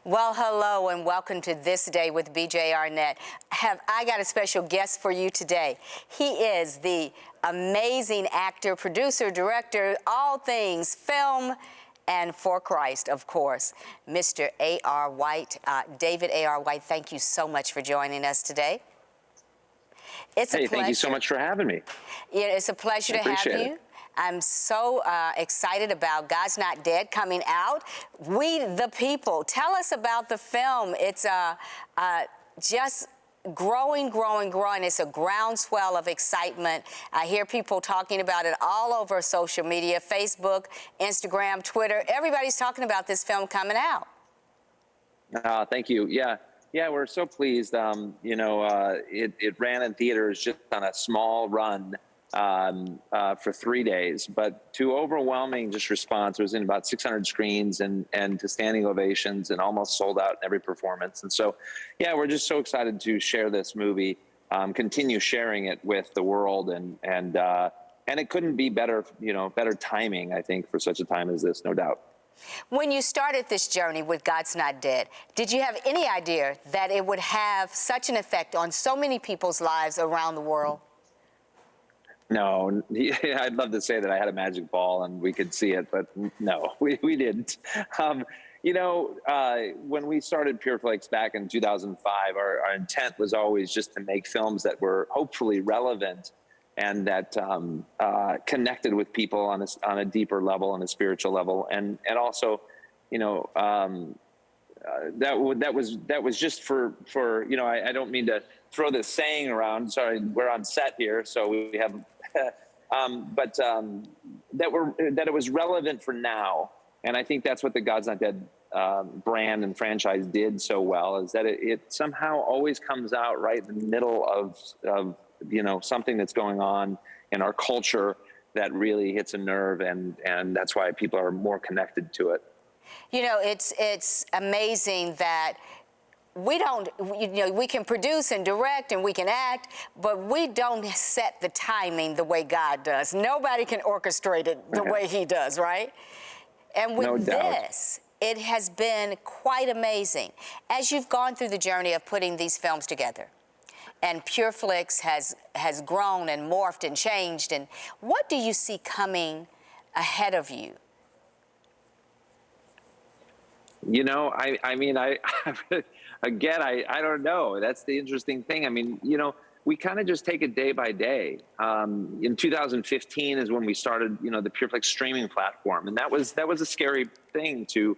Well, hello and welcome to This Day with BJR Net. I got a special guest for you today. He is the amazing actor, producer, director, all things film and for Christ, of course, Mr. A.R. White, David A.R. White. Thank you so much for joining us today. It's a pleasure. Thank you so much for having me. It's a pleasure to have you. I'm so excited about God's Not Dead coming out. We the People. Tell us about the film. It's just growing. It's a groundswell of excitement. I hear people talking about it all over social media, Facebook, Instagram, Twitter. Everybody's talking about this film coming out. Thank you. Yeah, we're so pleased. It ran in theaters just on a small run for 3 days, but to overwhelming just response. It was in about 600 screens and to standing ovations and almost sold out in every performance. And so, yeah, we're just so excited to share this movie, continue sharing it with the world, and it couldn't be better, better timing, I think, for such a time as this, no doubt. When you started this journey with God's Not Dead, did you have any idea that it would have such an effect on so many people's lives around the world? No, I'd love to say that I had a magic ball and we could see it, but no, we didn't. When we started PureFlix back in 2005, our intent was always just to make films that were hopefully relevant and that connected with people on a deeper level, on a spiritual level, and also, that was just for I don't mean to throw this saying around. Sorry, we're on set here, so we have, that it was relevant for now, and I think that's what the God's Not Dead brand and franchise did so well, is that it somehow always comes out right in the middle of something that's going on in our culture that really hits a nerve, and that's why people are more connected to it. It's amazing that we can produce and direct and we can act, but we don't set the timing the way God does. Nobody can orchestrate it the way he does, right? And with this, it has been quite amazing. As you've gone through the journey of putting these films together, and PureFlix has grown and morphed and changed, and what do you see coming ahead of you? I don't know. That's the interesting thing. We kind of just take it day by day. In 2015 is when we started, the PureFlix streaming platform, and that was a scary thing to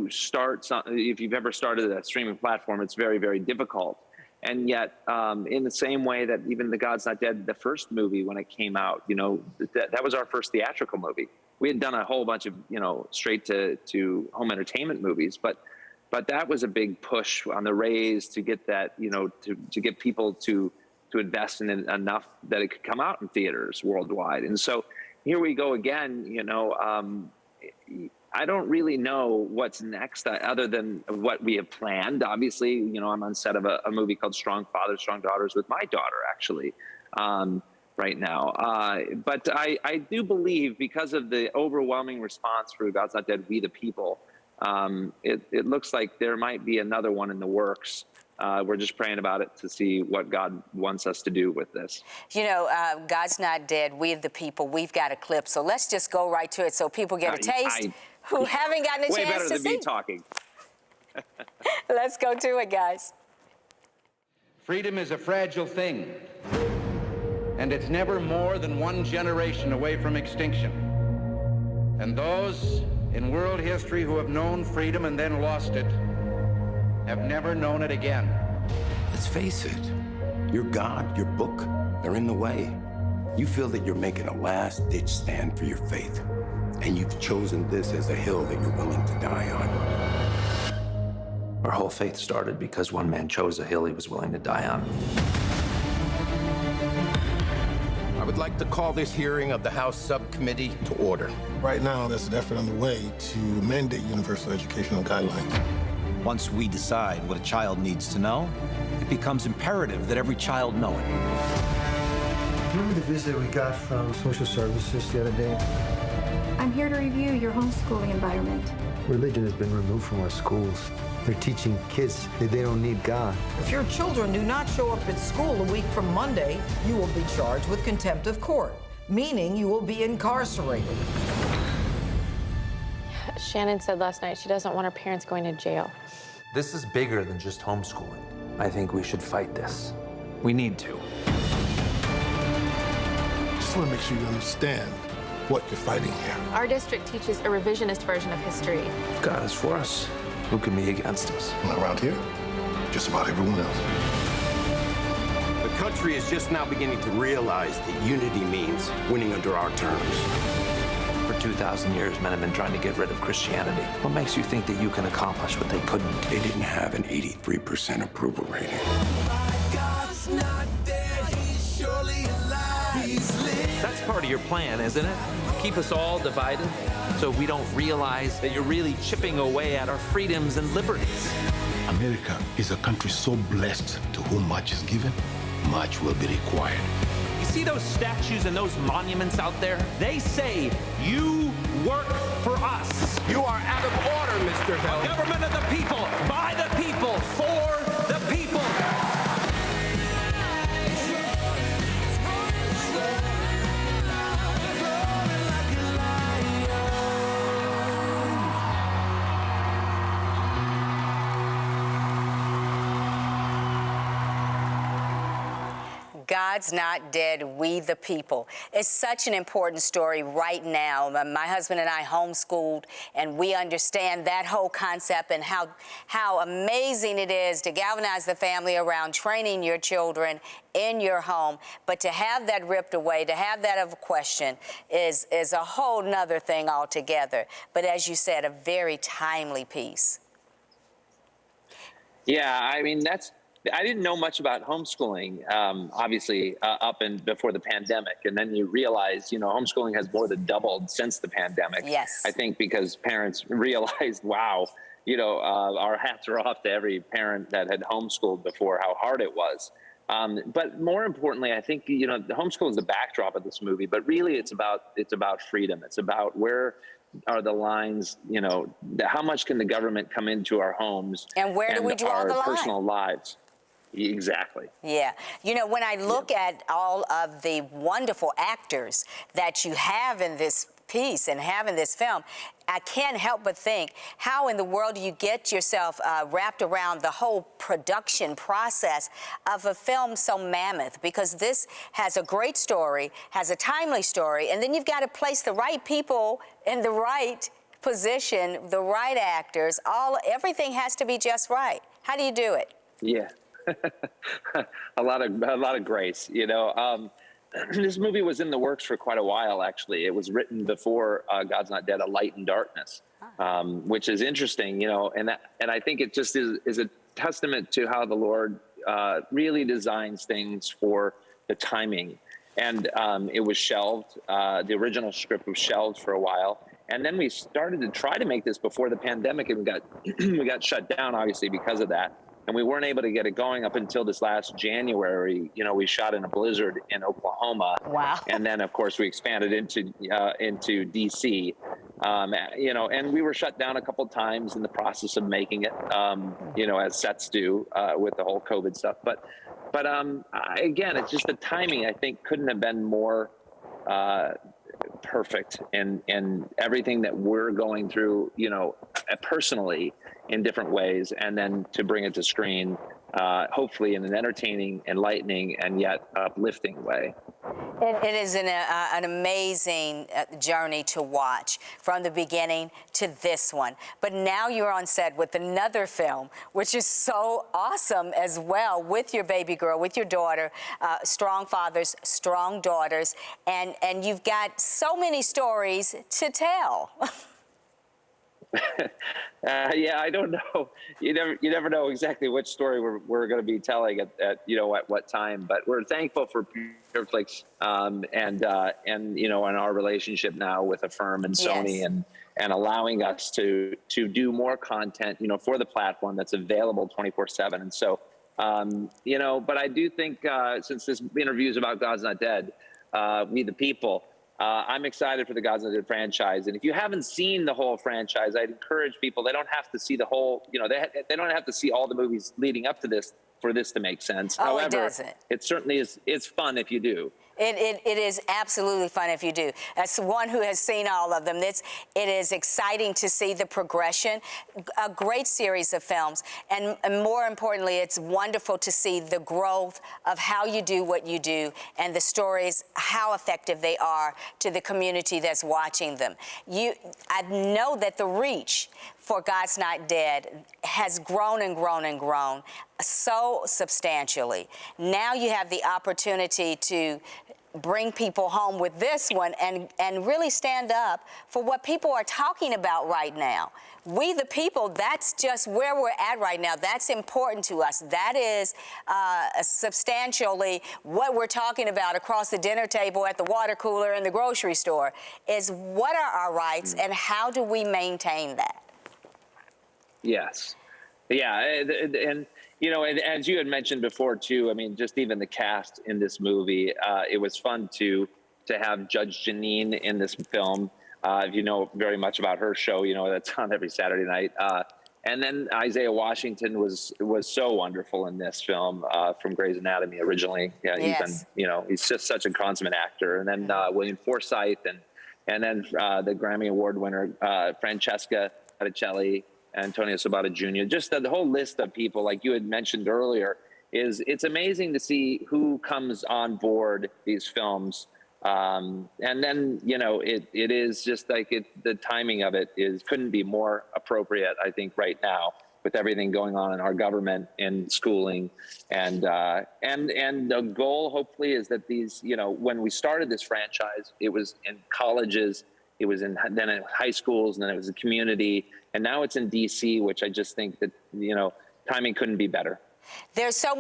start. If you've ever started a streaming platform, it's very, very difficult. And yet, in the same way that even the God's Not Dead, the first movie when it came out, that was our first theatrical movie. We had done a whole bunch of, straight to home entertainment movies, but that was a big push on the raise to get that, to get people to invest in it enough that it could come out in theaters worldwide. And so here we go again. I don't really know what's next other than what we have planned. Obviously, I'm on set of a movie called Strong Fathers, Strong Daughters with my daughter, actually. Right now. But I do believe, because of the overwhelming response for God's Not Dead, We the People, it looks like there might be another one in the works. We're just praying about it to see what God wants us to do with this. God's Not Dead, We the People, we've got a clip, so let's just go right to it so people get a taste who haven't gotten a chance to see. Way better than me talking. Let's go to it, guys. Freedom is a fragile thing, and it's never more than one generation away from extinction. And those in world history who have known freedom and then lost it have never known it again. Let's face it, your God, your book, they're in the way. You feel that you're making a last-ditch stand for your faith, and you've chosen this as a hill that you're willing to die on. Our whole faith started because one man chose a hill he was willing to die on. I would like to call this hearing of the House Subcommittee to order. Right now, there's an effort underway to mandate universal educational guidelines. Once we decide what a child needs to know, it becomes imperative that every child know it. Remember the visit we got from social services the other day? I'm here to review your homeschooling environment. Religion has been removed from our schools. They're teaching kids that they don't need God. If your children do not show up at school a week from Monday, you will be charged with contempt of court, meaning you will be incarcerated. Shannon said last night she doesn't want her parents going to jail. This is bigger than just homeschooling. I think we should fight this. We need to. Just want to make sure you understand what you're fighting here. Our district teaches a revisionist version of history. If God is for us, who can be against us? And around here, just about everyone else. The country is just now beginning to realize that unity means winning under our terms. For 2,000 years, men have been trying to get rid of Christianity. What makes you think that you can accomplish what they couldn't? They didn't have an 83% approval rating. That's part of your plan, isn't it? Keep us all divided so we don't realize that you're really chipping away at our freedoms and liberties. America is a country so blessed to whom much is given, much will be required. You see those statues and those monuments out there? They say, you work for us. You are out of order, Mr. Bell. Government of the people, by the people, for the people. God's not dead, we the people. It's such an important story right now. My husband and I homeschooled, and we understand that whole concept and how amazing it is to galvanize the family around training your children in your home. But to have that ripped away, to have that of a question is a whole nother thing altogether. But as you said, a very timely piece. Yeah, I mean, I didn't know much about homeschooling, obviously, up and before the pandemic. And then you realize, homeschooling has more than doubled since the pandemic. Yes. I think because parents realized, wow, our hats are off to every parent that had homeschooled before, how hard it was. But more importantly, I think, the homeschool is the backdrop of this movie, but really it's about freedom. It's about where are the lines, how much can the government come into our homes and where do we draw the line? Our personal lives. Exactly. Yeah. When I look at all of the wonderful actors that you have in this piece and have in this film, I can't help but think, how in the world do you get yourself wrapped around the whole production process of a film so mammoth? Because this has a great story, has a timely story, and then you've got to place the right people in the right position, the right actors, everything has to be just right. How do you do it? Yeah. a lot of grace, This movie was in the works for quite a while, actually. It was written before God's Not Dead, A Light in Darkness, which is interesting, and I think it just is a testament to how the Lord really designs things for the timing. And it was shelved. The original script was shelved for a while. And then we started to try to make this before the pandemic, and we got shut down, obviously, because of that. And we weren't able to get it going up until this last January. We shot in a blizzard in Oklahoma. Wow. And then, of course, we expanded into D.C. And we were shut down a couple of times in the process of making it, as sets do with the whole COVID stuff. But again, it's just the timing, I think, couldn't have been more perfect. And everything that we're going through, personally, in different ways, and then to bring it to screen, hopefully in an entertaining, enlightening, and yet uplifting way. It is an amazing journey to watch from the beginning to this one. But now you're on set with another film, which is so awesome as well, with your baby girl, with your daughter, strong fathers, strong daughters, and you've got so many stories to tell. Yeah, I don't know. You never know exactly which story we're going to be telling at what time. But we're thankful for Pureflix and our relationship now with Affirm and Sony, yes, and allowing us to do more content for the platform that's available 24/7. And so but I do think since this interview is about God's Not Dead, we the people. I'm excited for the God's Not Dead franchise. And if you haven't seen the whole franchise, I'd encourage people, they don't have to see the whole, they don't have to see all the movies leading up to this for this to make sense. Oh, However, it doesn't. It certainly is, it's fun if you do. It is absolutely fun if you do. As one who has seen all of them, it is exciting to see the progression, a great series of films, and more importantly, it's wonderful to see the growth of how you do what you do and the stories, how effective they are to the community that's watching them. I know that the reach for God's Not Dead has grown and grown and grown so substantially. Now you have the opportunity to bring people home with this one and really stand up for what people are talking about right now. We the people, that's just where we're at right now. That's important to us. That is substantially what we're talking about across the dinner table, at the water cooler, in the grocery store, is what are our rights and how do we maintain that? Yes. Yeah. And and as you had mentioned before too, I mean, just even the cast in this movie, it was fun to have Judge Janine in this film. If you know very much about her show, that's on every Saturday night. And then Isaiah Washington was so wonderful in this film, from Grey's Anatomy originally. Yeah, yes. He's just such a consummate actor. And then William Forsythe and then the Grammy Award winner, Francesca Botticelli, Antonio Sabata Jr., just the whole list of people, like you had mentioned earlier, it's amazing to see who comes on board these films. And then, it is just like the timing of it couldn't be more appropriate, I think, right now with everything going on in our government and schooling. And the goal, hopefully, is that these, when we started this franchise, it was in colleges, it was then in high schools, and then it was a community. And now it's in D.C., which I just think that, timing couldn't be better. There's so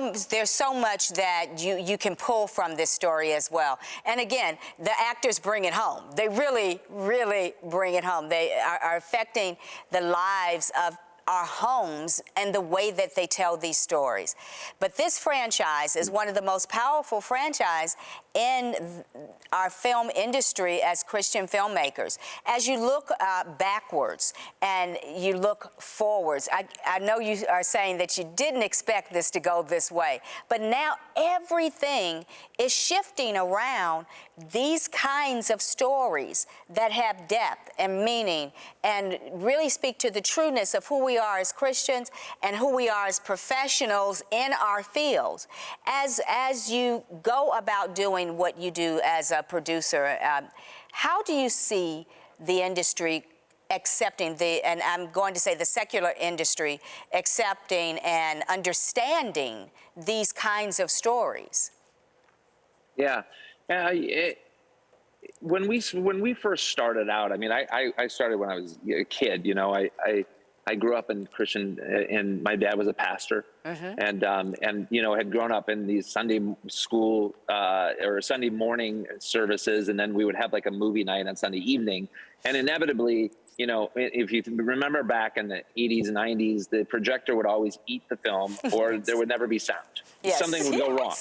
much that you can pull from this story as well. And again, the actors bring it home. They really, really bring it home. They are affecting the lives of our homes and the way that they tell these stories. But this franchise is one of the most powerful franchises in our film industry as Christian filmmakers. As you look backwards and you look forwards, I know you are saying that you didn't expect this to go this way, but now everything is shifting around these kinds of stories that have depth and meaning and really speak to the trueness of who we are as Christians and who we are as professionals in our fields. As you go about doing what you do as a producer, how do you see the industry accepting and I'm going to say the secular industry accepting and understanding these kinds of stories? Yeah. When we first started out, I mean, I started when I was a kid. I grew up in Christian, and my dad was a pastor, and had grown up in these Sunday school or Sunday morning services, and then we would have like a movie night on Sunday evening, and inevitably, if you remember back in the 80s and 90s, the projector would always eat the film, or there would never be sound. Yes. Something would go wrong.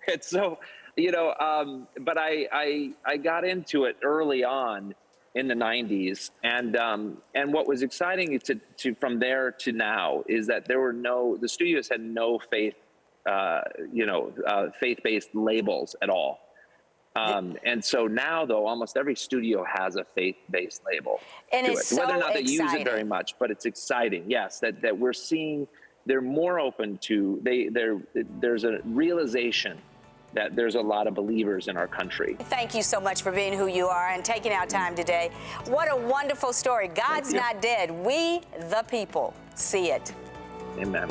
And so, but I got into it early on in the 90s, and what was exciting to from there to now is that the studios had no faith-based labels at all. And so now, though, almost every studio has a faith-based label and to it's it. so Whether or not they exciting. use it very much, but it's exciting, yes, that we're seeing they're more open to, there's a realization that there's a lot of believers in our country. Thank you so much for being who you are and taking our time today. What a wonderful story. God's not dead. We, the people, see it. Amen.